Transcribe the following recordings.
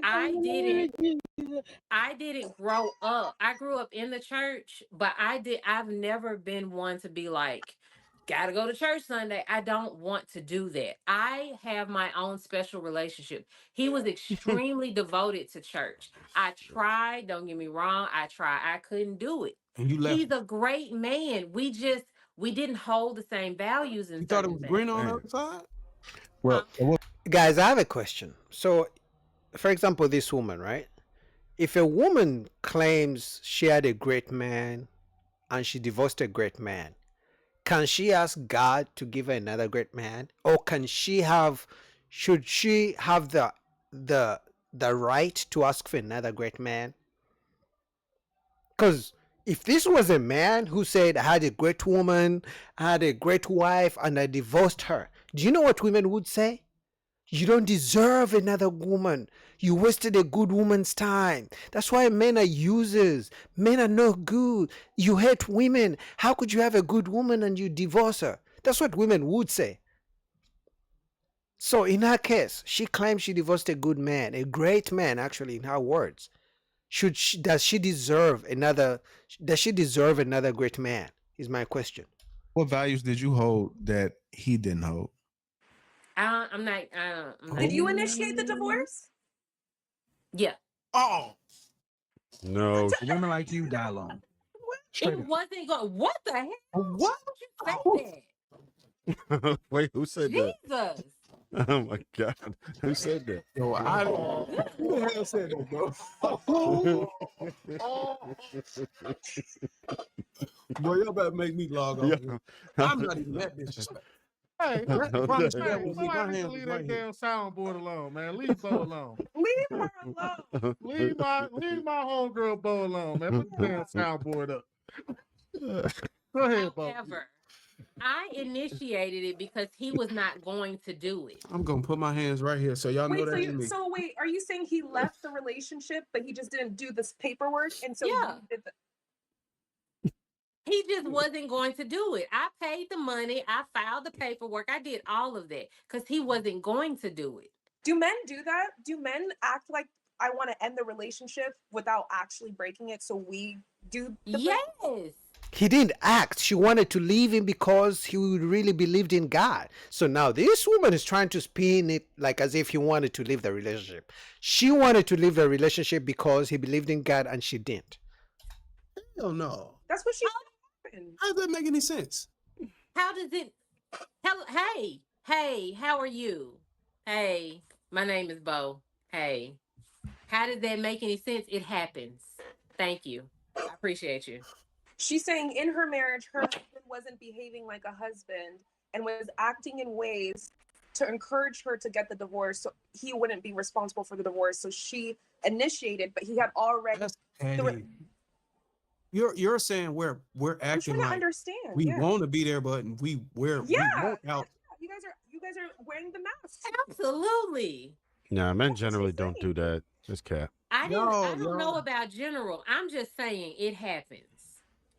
I didn't grow up. I grew up in the church, but I've never been one to be like, gotta go to church Sunday. I don't want to do that. I have my own special relationship. He was extremely devoted to church. I tried, don't get me wrong. I couldn't do it. And you left. He's a great man. We didn't hold the same values in You thought it certain was green on the Damn. other side? Well, Guys, I have a question. So, for example, this woman, right? If a woman claims she had a great man and she divorced a great man, can she ask God to give her another great man, or should she have the the right to ask for another great man? Because if this was a man who said, I had a great woman, I had a great wife, and I divorced her, do you know what women would say? You don't deserve another woman. You wasted a good woman's time. That's why men are users. Men are no good. You hate women. How could you have a good woman and you divorce her? That's what women would say. So in her case, she claims she divorced a good man, a great man, actually, in her words. Does she deserve another? Does she deserve another great man? Is my question. what values did you hold that he didn't hold? I'm not. I'm not Did you giving- initiate the divorce? Yeah. Oh, No. women like you die long. Straight It up. wasn't going. What the hell? What? Why would you say Wait, who said that? that? Jesus. Oh my God. Who said that? Yo, who the hell said that, bro? Boy, y'all better make me log on. Yeah. I'm not even that disrespectful. Hey, Right in front of hey, that with me, my somebody hands can leave was that right here. damn soundboard alone, man. Leave Bo alone. Leave her alone. Leave my homegirl Bo alone, man. Put the damn soundboard up. Go ahead, Bo. However, I initiated it because he was not going to do it. I'm gonna put my hands right here so y'all know Wait, that's me. so wait, are you saying he left the relationship, but he just didn't do this paperwork, and so Yeah. you did the, He just wasn't going to do it. I paid the money. I filed the paperwork. I did all of that because he wasn't going to do it. do men do that? Do men act like I want to end the relationship without actually breaking it? So we do. Yes. He didn't act. She wanted to leave him because he really believed in God. So now this woman is trying to spin it like as if he wanted to leave the relationship. She wanted to leave the relationship because he believed in God and she didn't. Hell no. That's what she happened. How does that make any sense? How does it? Hey, how are you? Hey, my name is Bo. Hey, how did that make any sense? It happens. Thank you. I appreciate you. She's saying in her marriage, her husband wasn't behaving like a husband and was acting in ways to encourage her to get the divorce, so he wouldn't be responsible for the divorce. So she initiated, but he had already. That's petty. You're saying we're I'm acting trying to like understand. we want to be there, but we won't out. You guys are wearing the mask. Absolutely. Nah, men generally don't do that. Just cat. I don't know about general. I'm just saying it happens.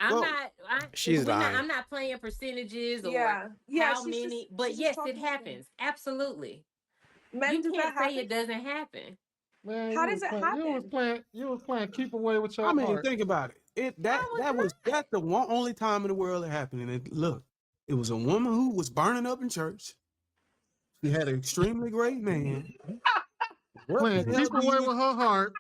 I'm not playing percentages or how many, but yes, it happens. Absolutely. Men, you does can't that say it doesn't happen. Man, how does it happen? You was playing keep away with your I mean, heart. think about it. That's the only time in the world it happened. And look, it was a woman who was burning up in church. She had an extremely great man. Playing keep away with her heart.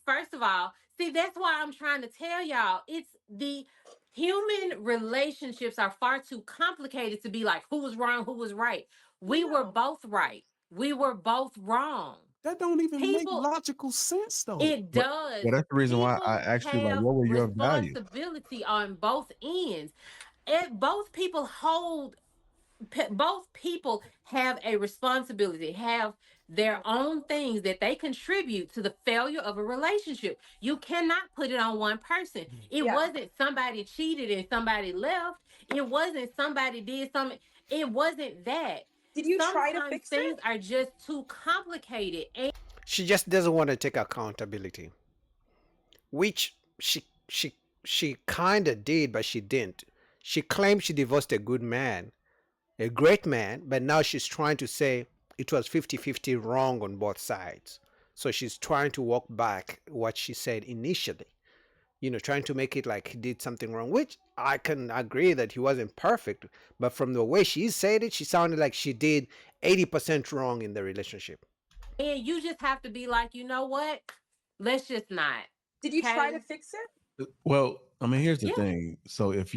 First of all, see, that's why I'm trying to tell y'all, it's the human relationships are far too complicated to be like who was wrong, who was right. We were both right. We were both wrong. That don't even make logical sense, though. It does. Well, that's the reason why I asked you, like, what were your values? Responsibility on both ends. Both people have a responsibility, have their own things that they contribute to the failure of a relationship. You cannot put it on one person. It wasn't somebody cheated and somebody left. It wasn't somebody did something. It wasn't that. Did you try to fix things it? are just too complicated. And she just doesn't want to take accountability, which she kind of did, but she didn't. She claimed she divorced a good man, a great man, but now she's trying to say, it was 50-50 wrong on both sides. So she's trying to walk back what she said initially, trying to make it like he did something wrong, which I can agree that he wasn't perfect. But from the way she said it, she sounded like she did 80% wrong in the relationship. And you just have to be like, you know what? Let's just not. Did you try Okay? to fix it? Well, I mean, here's the Yeah. thing. So if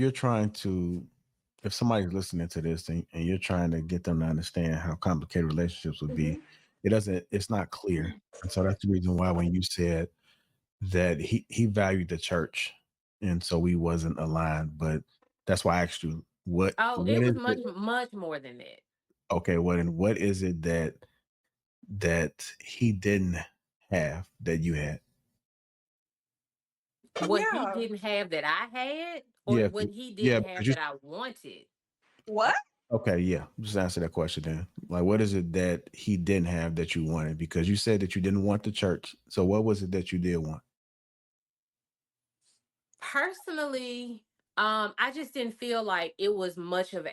somebody's listening to this and you're trying to get them to understand how complicated relationships would be, it's not clear. And so that's the reason why when you said that he valued the church and so we wasn't aligned, but that's why I asked you what It was is much, it? much more than that. Okay, what is it that he didn't have that you had? What he Yeah. didn't have that I had, or Yeah, what he yeah, didn't have because you that I wanted. What? okay, yeah. Just answer that question then. Like, what is it that he didn't have that you wanted? Because you said that you didn't want the church. So, what was it that you did want? Personally, I just didn't feel like it was much of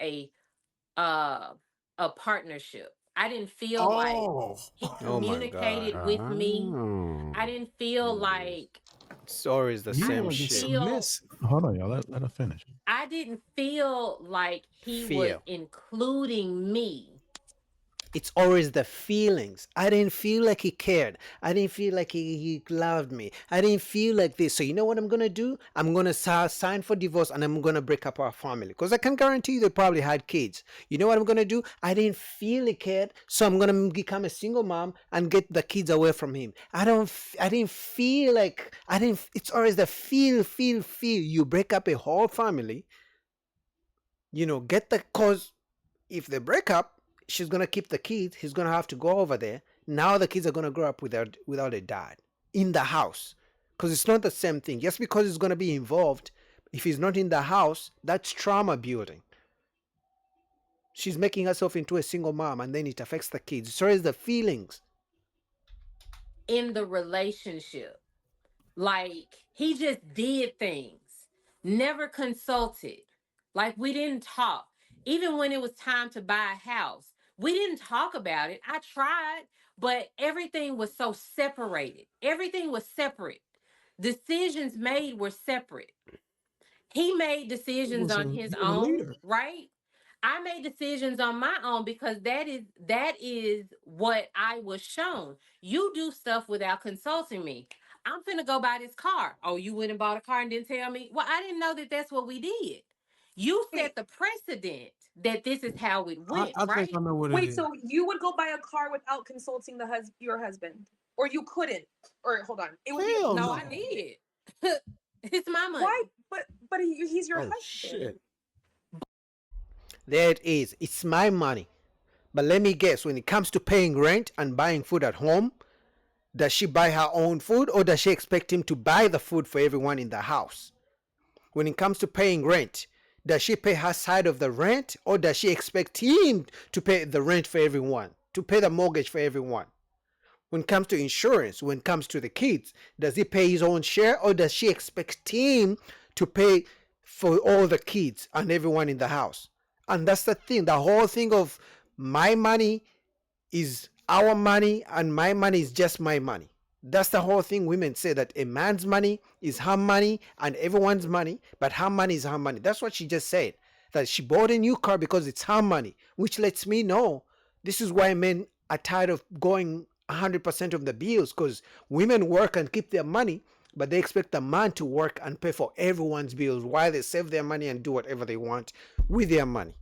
uh a partnership. I didn't feel like Oh, he Oh my communicated God. with me. Oh. I didn't feel like Story is the you I same wasn't didn't shit. feel submissive. Hold on, y'all. Let her finish. I didn't feel like he was Fear. including me. It's always the feelings. I didn't feel like he cared. I didn't feel like he loved me. I didn't feel like this. So you know what I'm gonna do? I'm gonna sign for divorce and I'm gonna break up our family. Because I can guarantee you they probably had kids. You know what I'm gonna do? I didn't feel he cared, so I'm gonna become a single mom and get the kids away from him. I didn't feel like I didn't. It's always the feel. You break up a whole family. Get the cause. If they break up, she's gonna keep the kids. He's gonna have to go over there. Now the kids are gonna grow up without a dad in the house, because it's not the same thing. Just because he's gonna be involved, if he's not in the house, that's trauma building. She's making herself into a single mom, and then it affects the kids. So is the feelings. In the relationship. Like he just did things, never consulted. Like we didn't talk. Even when it was time to buy a house, we didn't talk about it. I tried, but everything was so separated. Everything was separate. Decisions made were separate. He made decisions on his You was a own, leader. right? I made decisions on my own because that is what I was shown. You do stuff without consulting me. I'm finna go buy this car. Oh, you went and bought a car and didn't tell me? Well, I didn't know that that's what we did. You Wait, set the precedent that this is how it went, I think I right? know what it wait. is. So you would go buy a car without consulting your husband, or you couldn't? Or hold on, it would be up Hell to No, you. I no. did. It's my Why? money. But he's your Oh husband. shit. There it is. It's my money. But let me guess. When it comes to paying rent and buying food at home, does she buy her own food, or does she expect him to buy the food for everyone in the house? When it comes to paying rent, does she pay her side of the rent, or does she expect him to pay the rent for everyone, to pay the mortgage for everyone? When it comes to insurance, when it comes to the kids, does he pay his own share, or does she expect him to pay for all the kids and everyone in the house? And that's the thing. The whole thing of my money is our money and my money is just my money. That's the whole thing. Women say that a man's money is her money and everyone's money, but her money is her money. That's what she just said. That she bought a new car because it's her money, which lets me know this is why men are tired of going 100% of the bills, because women work and keep their money, but they expect a man to work and pay for everyone's bills while they save their money and do whatever they want with their money.